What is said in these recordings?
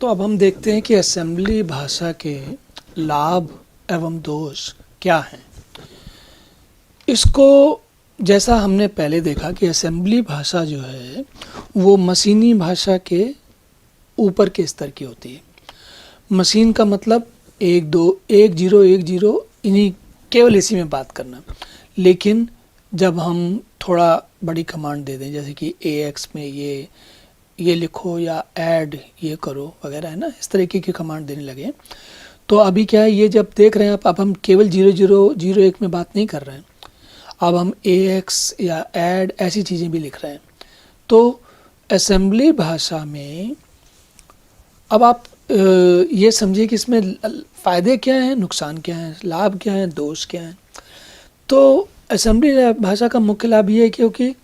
तो अब हम देखते हैं कि असेंबली भाषा के लाभ एवं दोष क्या हैं। इसको जैसा हमने पहले देखा कि असेंबली भाषा जो है वो मशीनी भाषा के ऊपर के स्तर की होती है। मशीन का मतलब 1 2 1 0 1 0 इन्हीं केवल इसी में बात करना। लेकिन जब हम थोड़ा बड़ी कमांड दे दें, जैसे कि AX में ये लिखो या ऐड ये करो वगैरह, है ना, इस तरीके की कमांड देने लगे, तो अभी क्या है, ये जब देख रहे हैं आप, अब हम केवल 0001 में बात नहीं कर रहे हैं, अब हम AX या ऐड ऐसी चीज़ें भी लिख रहे हैं। तो असेंबली भाषा में अब आप ये समझिए कि इसमें फ़ायदे क्या हैं, नुकसान क्या हैं, लाभ क्या हैं, दोष क्या हैं। तो असेंबली भाषा का मुख्य लाभ ये है क्योंकि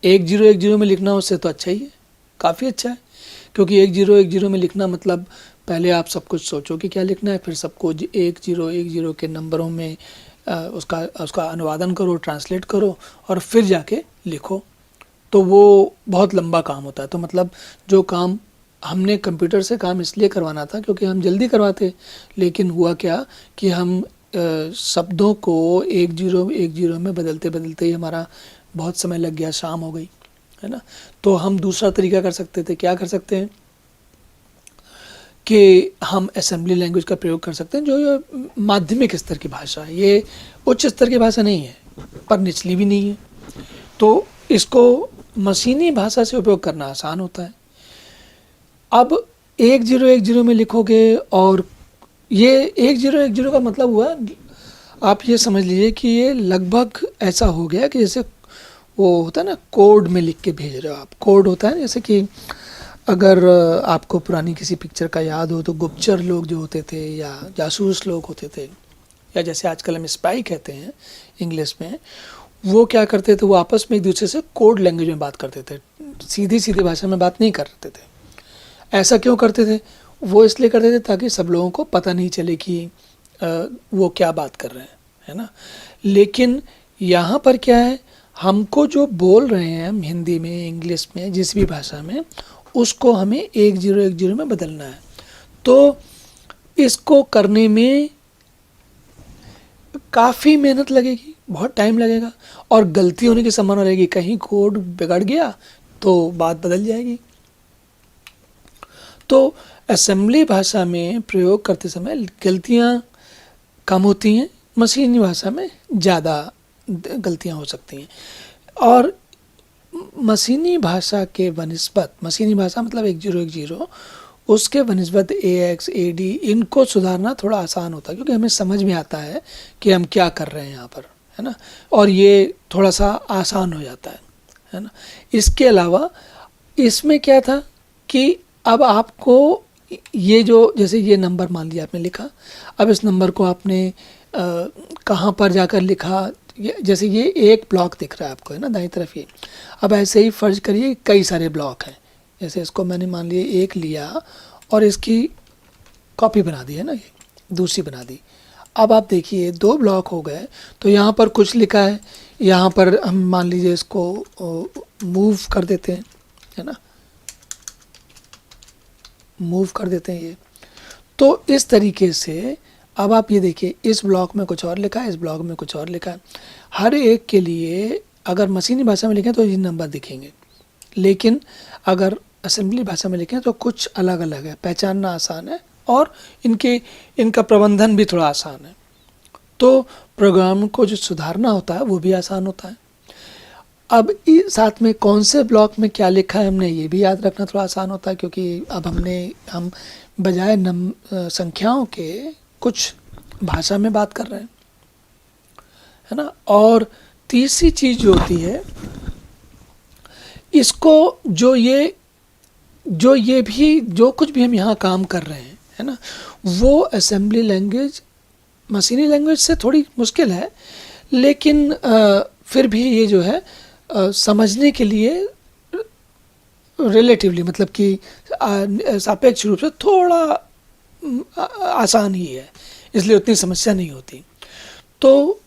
1010 में लिखना उससे तो अच्छा ही है, काफ़ी अच्छा है। क्योंकि 1010 में लिखना मतलब पहले आप सब कुछ सोचो कि क्या लिखना है, फिर सबको 1010 के नंबरों में उसका अनुवादन करो, ट्रांसलेट करो और फिर जाके लिखो, तो वो बहुत लंबा काम होता है। तो मतलब जो काम हमने कंप्यूटर से काम इसलिए करवाना था क्योंकि हम जल्दी करवाते, लेकिन हुआ क्या कि हम शब्दों को 1010 में बदलते बदलते ही हमारा बहुत समय लग गया, शाम हो गई, है ना। तो हम दूसरा तरीका कर सकते थे। क्या कर सकते हैं कि हम असेंबली लैंग्वेज का प्रयोग कर सकते हैं, जो ये माध्यमिक स्तर की भाषा है, ये उच्च स्तर की भाषा नहीं है पर निचली भी नहीं है। तो इसको मशीनी भाषा से उपयोग करना आसान होता है। अब 1010 में लिखोगे, और ये 1010 का मतलब हुआ, आप ये समझ लीजिए कि ये लगभग ऐसा हो गया कि जैसे वो होता है ना, कोड में लिख के भेज रहे हो आप। कोड होता है जैसे कि अगर आपको पुरानी किसी पिक्चर का याद हो तो गुप्तचर लोग जो होते थे या जासूस लोग होते थे, या जैसे आजकल हम स्पाई कहते हैं इंग्लिश में, वो क्या करते थे, वो आपस में एक दूसरे से कोड लैंग्वेज में बात करते थे, सीधी सीधी भाषा में बात नहीं करते थे। ऐसा क्यों करते थे? वो इसलिए करते थे ताकि सब लोगों को पता नहीं चले कि वो क्या बात कर रहे हैं, है ना। लेकिन यहाँ पर क्या है, हमको जो बोल रहे हैं हम हिंदी में, इंग्लिश में, जिस भी भाषा में, उसको हमें 1010 में बदलना है। तो इसको करने में काफ़ी मेहनत लगेगी, बहुत टाइम लगेगा और गलती होने की संभावना रहेगी। कहीं कोड बिगड़ गया तो बात बदल जाएगी। तो असेंबली भाषा में प्रयोग करते समय गलतियाँ कम होती हैं, मशीनी भाषा में ज़्यादा गलतियाँ हो सकती हैं। और मशीनी भाषा के बनिस्बत, मशीनी भाषा मतलब 1010, उसके बनिस्बत AX AD इनको सुधारना थोड़ा आसान होता है, क्योंकि हमें समझ में आता है कि हम क्या कर रहे हैं यहाँ पर, है ना, और ये थोड़ा सा आसान हो जाता है ना। इसके अलावा इसमें क्या था कि अब आपको ये जो, जैसे ये नंबर मान लिया आपने लिखा, अब इस नंबर को आपने कहाँ पर जाकर लिखा, जैसे ये एक ब्लॉक दिख रहा है आपको, है ना, दाईं तरफ ये। अब ऐसे ही फर्ज करिए कई सारे ब्लॉक हैं, जैसे इसको मैंने मान लिया एक लिया और इसकी कॉपी बना दी, है ना, ये दूसरी बना दी। अब आप देखिए 2 ब्लॉक हो गए। तो यहाँ पर कुछ लिखा है, यहाँ पर हम मान लीजिए इसको मूव कर देते हैं, है ना, मूव कर देते हैं ये। तो इस तरीके से अब आप ये देखिए, इस ब्लॉक में कुछ और लिखा है, इस ब्लॉक में कुछ और लिखा है। हर एक के लिए अगर मशीनी भाषा में लिखें तो ये नंबर दिखेंगे, लेकिन अगर असेंबली भाषा में लिखें तो कुछ अलग अलग है, पहचानना आसान है और इनका प्रबंधन भी थोड़ा आसान है। तो प्रोग्राम को जो सुधारना होता है वो भी आसान होता है। अब साथ में कौन से ब्लॉक में क्या लिखा है हमने ये भी याद रखना थोड़ा आसान होता है, क्योंकि अब हम बजाय संख्याओं के कुछ भाषा में बात कर रहे हैं, है ना। और तीसरी चीज़ जो होती है, इसको जो कुछ भी हम यहाँ काम कर रहे हैं, है ना, वो असेंबली लैंग्वेज मशीनी लैंग्वेज से थोड़ी मुश्किल है, लेकिन फिर भी ये जो है समझने के लिए रिलेटिवली, मतलब कि सापेक्ष रूप से थोड़ा आसान ही है, इसलिए उतनी समस्या नहीं होती। तो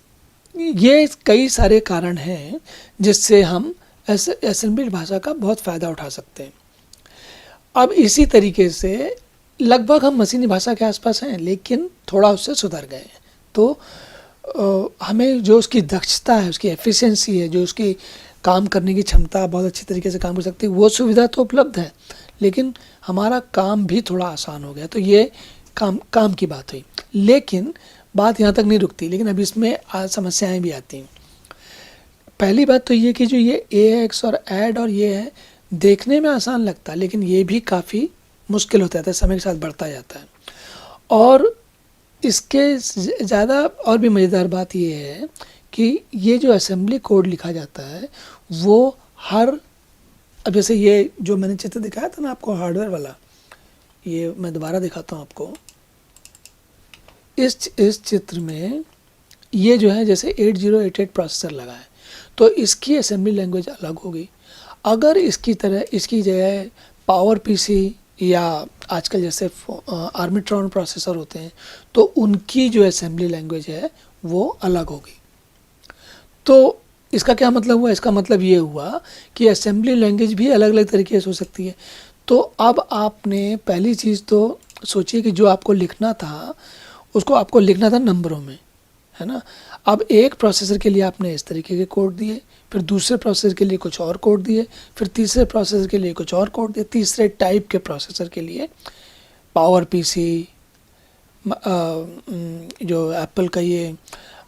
ये कई सारे कारण हैं जिससे हम असेंबली भाषा का बहुत फ़ायदा उठा सकते हैं। अब इसी तरीके से लगभग हम मशीनी भाषा के आसपास हैं, लेकिन थोड़ा उससे सुधर गए हैं। तो हमें जो उसकी दक्षता है, उसकी एफिशिएंसी है, जो उसकी काम करने की क्षमता, बहुत अच्छी तरीके से काम कर सकती है, वो सुविधा तो उपलब्ध है, लेकिन हमारा काम भी थोड़ा आसान हो गया। तो ये काम की बात हुई, लेकिन बात यहाँ तक नहीं रुकती, लेकिन अब इसमें समस्याएं भी आती हैं। पहली बात तो ये कि जो ये AX और ऐड और ये है, देखने में आसान लगता है, लेकिन ये भी काफ़ी मुश्किल होता जाता है, समय के साथ बढ़ता जाता है। और इसके ज़्यादा और भी मज़ेदार बात ये है कि ये जो असेंबली कोड लिखा जाता है वो अब जैसे ये जो मैंने चित्र दिखाया था ना आपको हार्डवेयर वाला, ये मैं दोबारा दिखाता हूँ आपको। इस चित्र में ये जो है जैसे 8088 प्रोसेसर लगा है, तो इसकी असेंबली लैंग्वेज अलग होगी। अगर इसकी जगह पावर PC या आजकल जैसे आर्बिट्रॉन प्रोसेसर होते हैं, तो उनकी जो असेंबली लैंग्वेज है वो अलग होगी। तो इसका क्या मतलब हुआ? इसका मतलब ये हुआ कि असेंबली लैंग्वेज भी अलग अलग तरीके से हो सकती है। तो अब आपने पहली चीज़ तो सोचिए कि जो आपको लिखना था उसको आपको लिखना था नंबरों में, है ना। अब एक प्रोसेसर के लिए आपने इस तरीके के कोड दिए, फिर दूसरे प्रोसेसर के लिए कुछ और कोड दिए, फिर तीसरे प्रोसेसर के लिए कुछ और कोड दिए, तीसरे टाइप के प्रोसेसर के लिए पावर PC, जो एप्पल का ये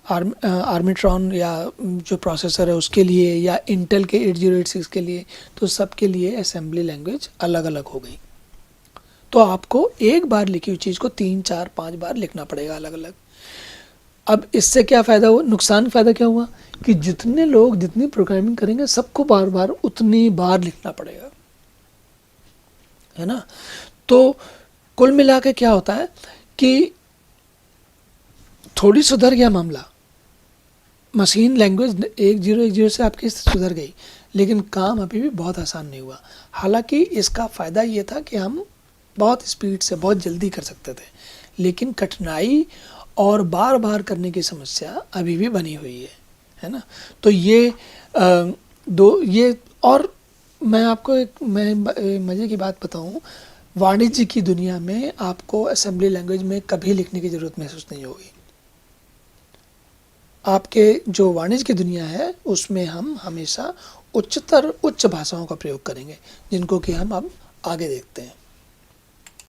आर्बिट्रॉन या जो प्रोसेसर है उसके लिए, या इंटेल के 8086 के लिए, तो सब के लिए असेंबली लैंग्वेज अलग अलग हो गई। तो आपको एक बार लिखी हुई चीज़ को 3, 4, 5 बार लिखना पड़ेगा अलग अलग। अब इससे क्या फ़ायदा हुआ? नुकसान फ़ायदा क्या हुआ कि जितने लोग जितनी प्रोग्रामिंग करेंगे सबको बार बार उतनी बार लिखना पड़ेगा, है ना। तो कुल मिला के क्या होता है कि थोड़ी सुधर गया मामला, मशीन लैंग्वेज 1010 से आपकी सुधर गई, लेकिन काम अभी भी बहुत आसान नहीं हुआ। हालांकि इसका फ़ायदा ये था कि हम बहुत स्पीड से बहुत जल्दी कर सकते थे, लेकिन कठिनाई और बार बार करने की समस्या अभी भी बनी हुई है ना। तो ये ये और मैं आपको एक मज़े की बात बताऊं, वाणिज्य की दुनिया में आपको असेंबली लैंग्वेज में कभी लिखने की ज़रूरत महसूस नहीं होगी। आपके जो वाणिज्य की दुनिया है उसमें हम हमेशा उच्च भाषाओं का प्रयोग करेंगे, जिनको कि हम अब आगे देखते हैं।